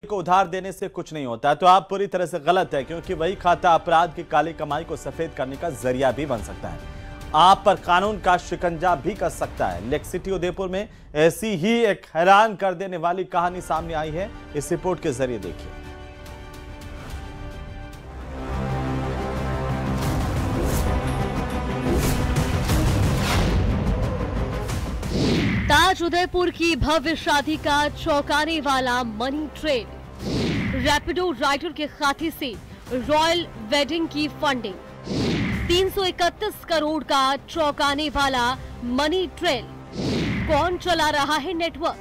को उधार देने से कुछ नहीं होता, तो आप पूरी तरह से गलत है, क्योंकि वही खाता अपराध की काली कमाई को सफेद करने का जरिया भी बन सकता है। आप पर कानून का शिकंजा भी कर सकता है। लेक सिटी उदयपुर में ऐसी ही एक हैरान कर देने वाली कहानी सामने आई है, इस रिपोर्ट के जरिए देखिए। ताज उदयपुर की भव्य शादी का चौंकाने वाला मनी ट्रेल। रैपिडो राइडर के खाते से रॉयल वेडिंग की फंडिंग। 331 करोड़ का चौंकाने वाला मनी ट्रेल। कौन चला रहा है नेटवर्क?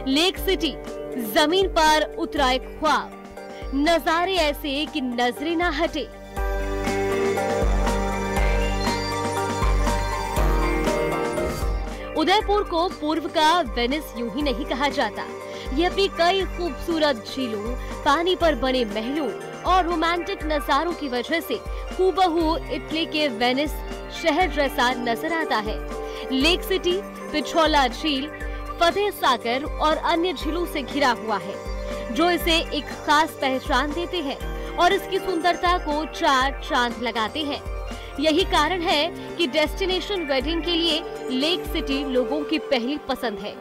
लेक सिटी, जमीन पर उतरा एक ख्वाब। नजारे ऐसे कि नजरें ना हटे। उदयपुर को पूर्व का वेनिस यूं ही नहीं कहा जाता। ये अपनी कई खूबसूरत झीलों, पानी पर बने महलों और रोमांटिक नजारों की वजह से हूबहू इटली के वेनिस शहर जैसा नजर आता है। लेक सिटी पिछोला झील, फतेह सागर और अन्य झीलों से घिरा हुआ है, जो इसे एक खास पहचान देते हैं और इसकी सुंदरता को चार चांद लगाते हैं। यही कारण है कि डेस्टिनेशन वेडिंग के लिए लेक सिटी लोगों की पहली पसंद है।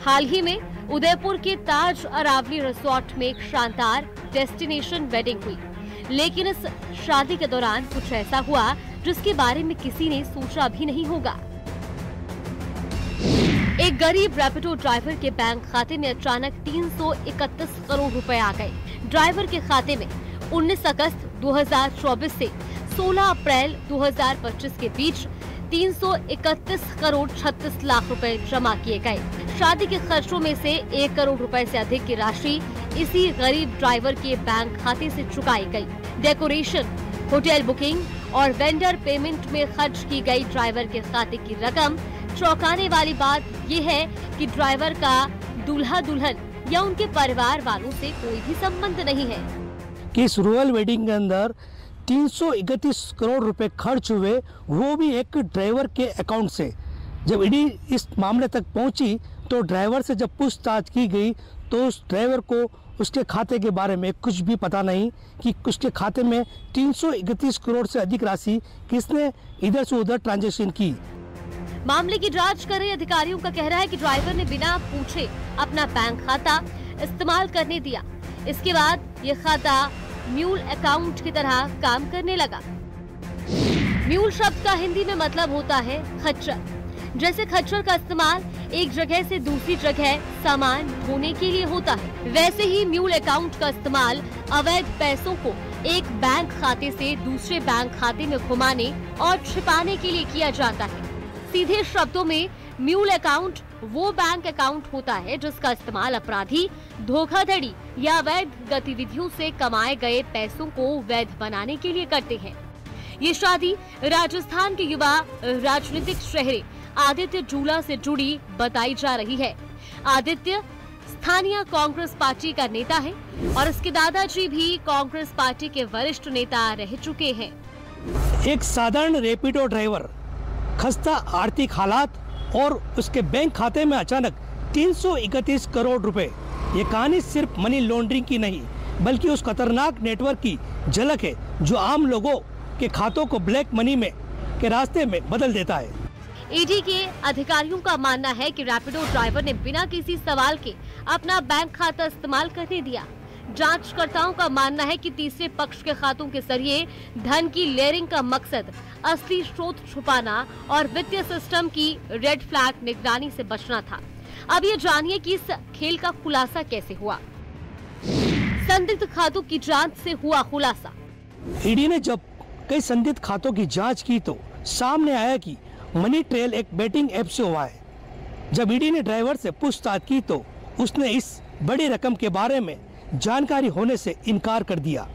हाल ही में उदयपुर के ताज अरावली रिसोर्ट में एक शानदार डेस्टिनेशन वेडिंग हुई, लेकिन इस शादी के दौरान कुछ ऐसा हुआ जिसके बारे में किसी ने सोचा भी नहीं होगा। एक गरीब रैपिडो ड्राइवर के बैंक खाते में अचानक 331 करोड़ रुपए आ गए। ड्राइवर के खाते में 19 अगस्त 2024 से 16 अप्रैल 2025 के बीच 331 करोड़ 36 लाख रुपए जमा किए गए। शादी के खर्चों में से 1 करोड़ रुपए से अधिक की राशि इसी गरीब ड्राइवर के बैंक खाते से चुकाई गई। डेकोरेशन, होटल बुकिंग और वेंडर पेमेंट में खर्च की गई ड्राइवर के खाते की रकम। चौंकाने वाली बात यह है कि ड्राइवर का दूल्हा दुल्हन या उनके परिवार वालों से कोई भी संबंध नहीं है। कि इस रॉयल वेडिंग के अंदर 331 करोड़ रुपए खर्च हुए, वो भी एक ड्राइवर के अकाउंट से। जब ईडी इस मामले तक पहुंची तो ड्राइवर से जब पूछताछ की गई तो उस ड्राइवर को उसके खाते के बारे में कुछ भी पता नहीं कि उसके खाते में 331 करोड़ से अधिक राशि किसने इधर से उधर ट्रांजैक्शन की। मामले की जांच कर रहे अधिकारियों का कहना है कि ड्राइवर ने बिना पूछे अपना बैंक खाता इस्तेमाल करने दिया। इसके बाद ये खाता म्यूल अकाउंट की तरह काम करने लगा। म्यूल शब्द का हिंदी में मतलब होता है खच्चर। जैसे खच्चर का इस्तेमाल एक जगह से दूसरी जगह सामान ढोने के लिए होता है, वैसे ही म्यूल अकाउंट का इस्तेमाल अवैध पैसों को एक बैंक खाते से दूसरे बैंक खाते में घुमाने और छिपाने के लिए किया जाता है। सीधे शब्दों में म्यूल अकाउंट वो बैंक अकाउंट होता है जिसका इस्तेमाल अपराधी धोखाधड़ी या अवैध गतिविधियों से कमाए गए पैसों को वैध बनाने के लिए करते हैं। ये शादी राजस्थान के युवा राजनीतिक चेहरे आदित्य जूला से जुड़ी बताई जा रही है। आदित्य स्थानीय कांग्रेस पार्टी का नेता है और इसके दादाजी भी कांग्रेस पार्टी के वरिष्ठ नेता रह चुके हैं। एक साधारण रैपिडो ड्राइवर, खस्ता आर्थिक हालात और उसके बैंक खाते में अचानक 331 करोड़ रुपए। ये कहानी सिर्फ मनी लॉन्ड्रिंग की नहीं, बल्कि उस खतरनाक नेटवर्क की झलक है जो आम लोगों के खातों को ब्लैक मनी में के रास्ते में बदल देता है। ईडी के अधिकारियों का मानना है कि रैपिडो ड्राइवर ने बिना किसी सवाल के अपना बैंक खाता इस्तेमाल करने दिया। जांचकर्ताओं का मानना है कि तीसरे पक्ष के खातों के जरिए धन की लेयरिंग का मकसद असली स्रोत छुपाना और वित्तीय सिस्टम की रेड फ्लैग निगरानी से बचना था। अब ये जानिए कि इस खेल का खुलासा कैसे हुआ। संदिग्ध खातों की जांच से हुआ खुलासा। ईडी ने जब कई संदिग्ध खातों की जांच की तो सामने आया कि मनी ट्रेल एक बेटिंग ऐप से हुआ है। जब ईडी ने ड्राइवर से पूछताछ की तो उसने इस बड़ी रकम के बारे में जानकारी होने से इनकार कर दिया।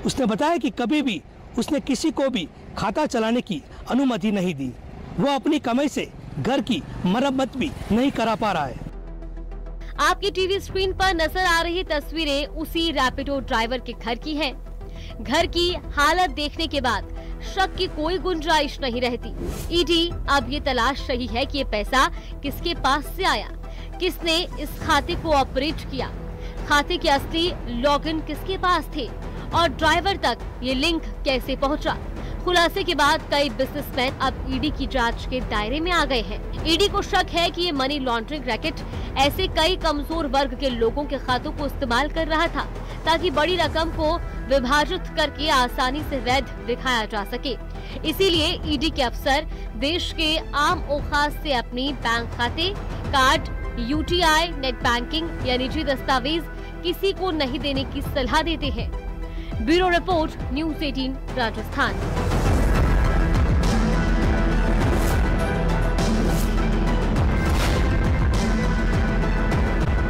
उसने बताया कि कभी भी उसने किसी को भी खाता चलाने की अनुमति नहीं दी। वो अपनी कमाई से घर की मरम्मत भी नहीं करा पा रहा है। आपकी टीवी स्क्रीन पर नजर आ रही तस्वीरें उसी रैपिडो ड्राइवर के घर की हैं। घर की हालत देखने के बाद शक की कोई गुंजाइश नहीं रहती। ईडी अब ये तलाश रही है कि ये पैसा किसके पास से आया, किसने इस खाते को ऑपरेट किया, खाते के असली लॉगिन किसके पास थे और ड्राइवर तक ये लिंक कैसे पहुंचा। खुलासे के बाद कई बिजनेसमैन अब ईडी की जांच के दायरे में आ गए हैं। ईडी को शक है कि ये मनी लॉन्ड्रिंग रैकेट ऐसे कई कमजोर वर्ग के लोगों के खातों को इस्तेमाल कर रहा था ताकि बड़ी रकम को विभाजित करके आसानी से वैध दिखाया जा सके। इसीलिए ईडी के अफसर देश के आम और खास से अपनी बैंक खाते, कार्ड, यूटीआई, नेट बैंकिंग या निजी दस्तावेज किसी को नहीं देने की सलाह देते हैं। Bureau report, news 18 Rajasthan.